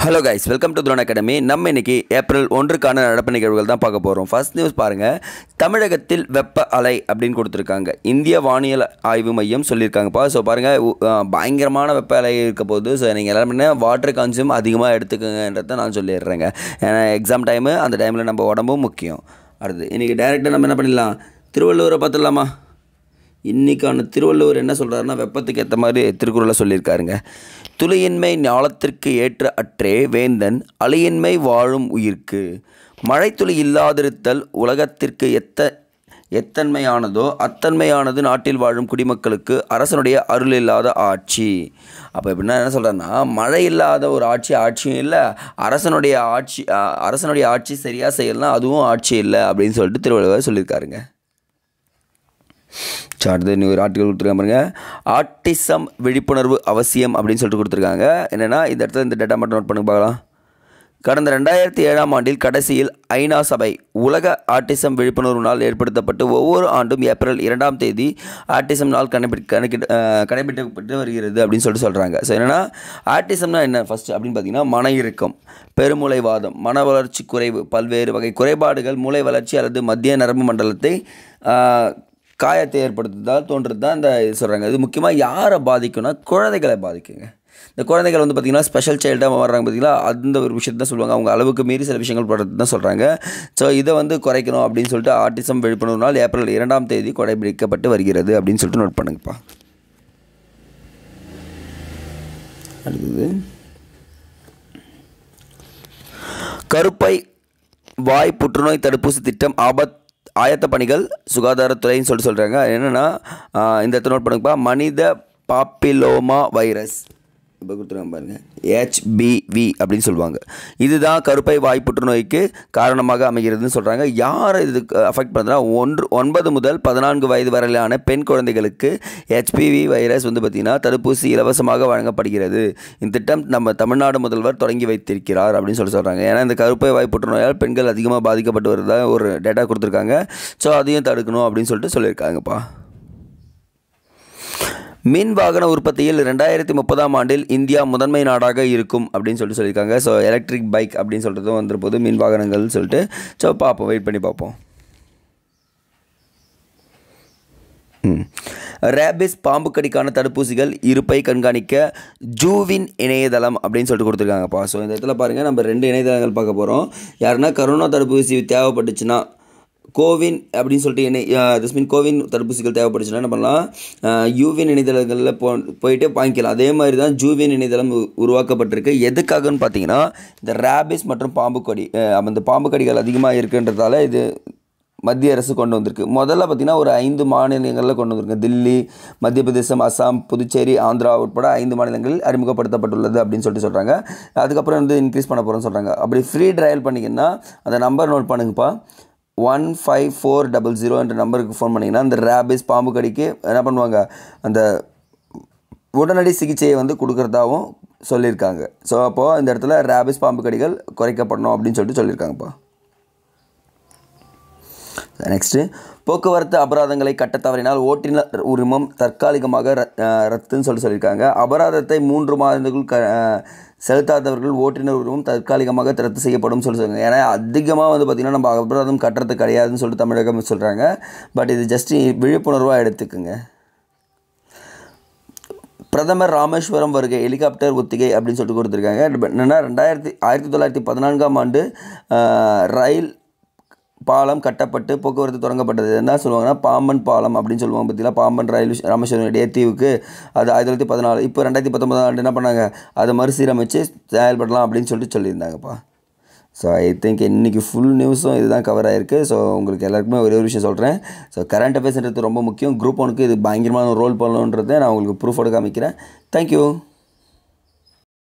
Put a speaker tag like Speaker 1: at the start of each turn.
Speaker 1: Hello guys, welcome to throne academy. நம்ம இன்னைக்கு April 1க்கான நடப்பு நிகழ்வுகள் தான் பார்க்க போகிறோம். ஃபர்ஸ்ட் நியூஸ் பாருங்கள். தமிழகத்தில் வெப்ப அலை அப்படின்னு கொடுத்துருக்காங்க. இந்திய வானியல் ஆய்வு மையம் சொல்லியிருக்காங்கப்பா. ஸோ பாருங்கள், பயங்கரமான வெப்ப அலை இருக்க போகுது. ஸோ நீங்கள் எல்லாருமே வாட்டர் கன்சியூம் அதிகமாக எடுத்துக்கங்கன்றதை நான் சொல்லிடுறேங்க. ஏன்னா எக்ஸாம் டைமு, அந்த டைமில் நம்ம உடம்பும் முக்கியம். அடுத்து இன்றைக்கி டைரெக்டாக நம்ம என்ன பண்ணிடலாம், திருவள்ளுவரை பார்த்துடலாமா? இன்றைக்கான திருவள்ளுவர் என்ன சொல்கிறாருன்னா, வெப்பத்துக்கு ஏற்ற மாதிரி திருக்குறளை சொல்லியிருக்காருங்க. துளியின்மை ஞாலத்திற்கு ஏற்ற அற்றே வேந்தன் அழியின்மை வாழும் உயிர்க்கு. மழைத்துளி இல்லாதிருத்தல் உலகத்திற்கு எத்தன்மையானதோ அத்தன்மையானது நாட்டில் வாழும் குடிமக்களுக்கு அரசனுடைய அருள் இல்லாத ஆட்சி. அப்போ எப்படின்னா என்ன சொல்கிறேன்னா, மழை இல்லாத ஒரு ஆட்சியும் இல்லை, அரசனுடைய ஆட்சி சரியாக செய்யலாம், அதுவும் ஆட்சி இல்லை அப்படின்னு சொல்லிட்டு திருவள்ளுவர் சொல்லியிருக்காருங்க. அடுத்து இன்னும் ஒரு ஆர்டிகல் கொடுத்துருக்காங்க பாருங்க. ஆட்டிசம் விழிப்புணர்வு அவசியம் அப்படின்னு சொல்லிட்டு கொடுத்துருக்காங்க. என்னென்னா இந்த இடத்துல இந்த டேட்டா மட்டும் நோட் பண்ணி பார்க்கலாம். கடந்த 2007ஆம் ஆண்டில் கடைசியில் ஐநா சபை உலக ஆட்டிசம் விழிப்புணர்வு நாள் ஏற்படுத்தப்பட்டு ஒவ்வொரு ஆண்டும் ஏப்ரல் 2ஆம் தேதி ஆட்டிசம் நாள் கடைபிடிக்கப்பட்டு வருகிறது அப்படின்னு சொல்லிட்டு சொல்கிறாங்க. ஸோ என்னென்னா ஆட்டிசம்னா என்ன ஃபஸ்ட்டு அப்படின்னு பார்த்தீங்கன்னா, மன இறுக்கம், பெருமூளைவாதம், மன வளர்ச்சி குறைவு, பல்வேறு வகை குறைபாடுகள், மூளை வளர்ச்சி அல்லது மத்திய நரம்பு மண்டலத்தை காயத்தை ஏற்படுத்துதல் தோன்றுறது தான் இந்த சொல்கிறாங்க. இது முக்கியமாக யாரை பாதிக்கும்னா குழந்தைகளை பாதிக்குங்க. இந்த குழந்தைகள் வந்து பார்த்திங்கன்னா ஸ்பெஷல் சைல்டாக வர்றாங்க பார்த்திங்களா, அந்த ஒரு விஷயத்தை தான் சொல்லுவாங்க. அவங்க அளவுக்கு மீறி சில விஷயங்கள் படுறது தான் சொல்கிறாங்க. ஸோ இதை வந்து குறைக்கணும் அப்படின்னு சொல்லிட்டு ஆட்டிசம் விழிப்புணர்வு நாள் ஏப்ரல் 2ஆம் தேதி கடைபிடிக்கப்பட்டு வருகிறது அப்படின்னு சொல்லிட்டு நோட் பண்ணுங்கப்பா. அடுத்தது கருப்பை வாய் புற்றுநோய் தடுப்பூசி திட்டம் ஆயத்த பணிகள் சுகாதாரத்துறைன்னு சொல்லிட்டு சொல்கிறாங்க. என்னென்னா இந்த இடத்துல நோட் பண்ணுங்கப்பா. மனித பாப்பிலோமா வைரஸ் இப்போ கொடுத்துருக்காங்க பாருங்கள், HBV அப்படின்னு சொல்லுவாங்க. இதுதான் கருப்பை வாய் புற்றுநோய்க்கு காரணமாக அமைகிறதுன்னு சொல்கிறாங்க. யார் இதுக்கு அஃபெக்ட் பண்ணுறதுனா 9 முதல் 14 வயது வரையிலான பெண் குழந்தைகளுக்கு HBV வைரஸ் வந்து பார்த்திங்கன்னா தடுப்பூசி இலவசமாக வழங்கப்படுகிறது. இந்த திட்டம் நம்ம தமிழ்நாடு முதல்வர் தொடங்கி வைத்திருக்கிறார் அப்படின்னு சொல்கிறாங்க. ஏன்னா இந்த கருப்பை வாய் புற்றுநோயால் பெண்கள் அதிகமாக பாதிக்கப்பட்டு வருவதாக ஒரு டேட்டா கொடுத்துருக்காங்க. ஸோ அதையும் தடுக்கணும் அப்படின்னு சொல்லிட்டு சொல்லியிருக்காங்கப்பா. மின் வாகன உற்பத்தியில் 2030ஆம் ஆண்டில் இந்தியா முதன்மை நாடாக இருக்கும் அப்படின்னு சொல்லியிருக்காங்க. ஸோ எலக்ட்ரிக் பைக் அப்படின்னு சொல்கிறதும் வந்துருப்போது மின் வாகனங்கள் சொல்லிட்டு. ஸோ பார்ப்போம், வெயிட் பண்ணி பார்ப்போம். ரேபிஸ் பாம்பு கடிக்கான தடுப்பூசிகள் இருப்பை கண்காணிக்க ஜூவின் இணையதளம் அப்படின்னு சொல்லிட்டு கொடுத்துருக்காங்கப்பா. ஸோ இந்த இடத்துல பாருங்கள், நம்ம 2 இணையதளங்கள் பார்க்க போகிறோம். யாருன்னா கரோனா தடுப்பூசி தேவைப்பட்டுச்சுன்னா கோவின் அப்படின்னு சொல்லிட்டு கோவின் தடுப்பூசிகள் தேவைப்பட்டுச்சுன்னா என்ன பண்ணலாம், யூவின் இணையதளங்களில் போயிட்டு வாங்கிக்கலாம். அதே மாதிரி தான் ஜூவின் இணையதளம் உருவாக்கப்பட்டிருக்கு. எதுக்காகன்னு பார்த்தீங்கன்னா, இந்த ரேபிஸ் மற்றும் பாம்பு கடி, அந்த பாம்பு கடிகள் அதிகமாக இருக்குன்றதால இது மத்திய அரசு கொண்டு வந்திருக்கு. முதல்ல பார்த்திங்கன்னா ஒரு 5 மாநிலங்களில் கொண்டு வந்திருக்கு. தில்லி, மத்திய பிரதேசம், அசாம், புதுச்சேரி, ஆந்திரா உட்பட 5 மாநிலங்களில் அறிமுகப்படுத்தப்பட்டுள்ளது அப்படின்னு சொல்கிறாங்க. அதுக்கப்புறம் வந்து இன்க்ரீஸ் பண்ண போகிறோன்னு சொல்கிறாங்க. அப்படி ஃப்ரீ ட்ரையல் பண்ணிங்கன்னா அந்த நம்பர் நோட் பண்ணுங்கப்பா. 15400 என்ற நம்பருக்கு ஃபோன் பண்ணிங்கன்னா அந்த ரேபிஸ் பாம்பு கடிக்கு என்ன பண்ணுவாங்க, அந்த உடனடி சிகிச்சையை வந்து கொடுக்குறதாகவும் சொல்லியிருக்காங்க. ஸோ அப்போது இந்த இடத்துல ரேபிஸ் பாம்பு கடிகள் குறைக்கப்படணும் அப்படின்னு சொல்லியிருக்காங்கப்பா. நெக்ஸ்ட்டு, போக்குவரத்து அபராதங்களை கட்ட தவறினால் ஓட்டுநர் உரிமம் தற்காலிகமாக ரத்துன்னு சொல்லியிருக்காங்க. அபராதத்தை 3 மாதங்களுக்குள் செலுத்தாதவர்கள் ஓட்டுநர் உரிமம் தற்காலிகமாக ரத்து செய்யப்படும் சொல்லுவாங்க. ஏன்னா அதிகமாக வந்து பார்த்திங்கன்னா நம்ம அபராதம் கட்டுறது கிடையாதுன்னு சொல்லிட்டு தமிழகம் சொல்கிறாங்க. பட் இது ஜஸ்ட் விழிப்புணர்வாக எடுத்துக்குங்க. பிரதமர் ராமேஸ்வரம் வருகை ஹெலிகாப்டர் ஒத்திகை அப்படின்னு சொல்லிட்டு கொடுத்துருக்காங்க. என்னென்னா 1914ஆம் ஆண்டு ரயில் பாலம் கட்டப்பட்டு போக்குவரத்து தொடங்கப்பட்டது. என்ன சொல்லுவாங்கன்னா பாம்பன் பாலம் அப்படின்னு சொல்லுவாங்க. பார்த்தீங்கன்னா பாம்பன் ரயில் ராமேஸ்வரம் இடையே தீவுக்கு அது 1914. இப்போ 2019ஆம் ஆண்டு என்ன பண்ணாங்க, அதை மறுசீரமைச்சு செயல்படலாம் அப்படின்னு சொல்லியிருந்தாங்கப்பா. ஸோ ஐ திங்க் இன்றைக்கி ஃபுல் நியூஸும் இதுதான் கவர் ஆகிருக்கு. ஸோ உங்களுக்கு எல்லாருக்குமே ஒரே ஒரு விஷயம் சொல்கிறேன். ஸோ கரண்ட் அஃபேர்ஸ்ன்றது ரொம்ப முக்கியம். குரூப் 1க்கு இது பயங்கரமான ரோல் பண்ணணுன்றதை நான் உங்களுக்கு ப்ரூஃபோடு காமிக்கிறேன். தேங்க்யூ.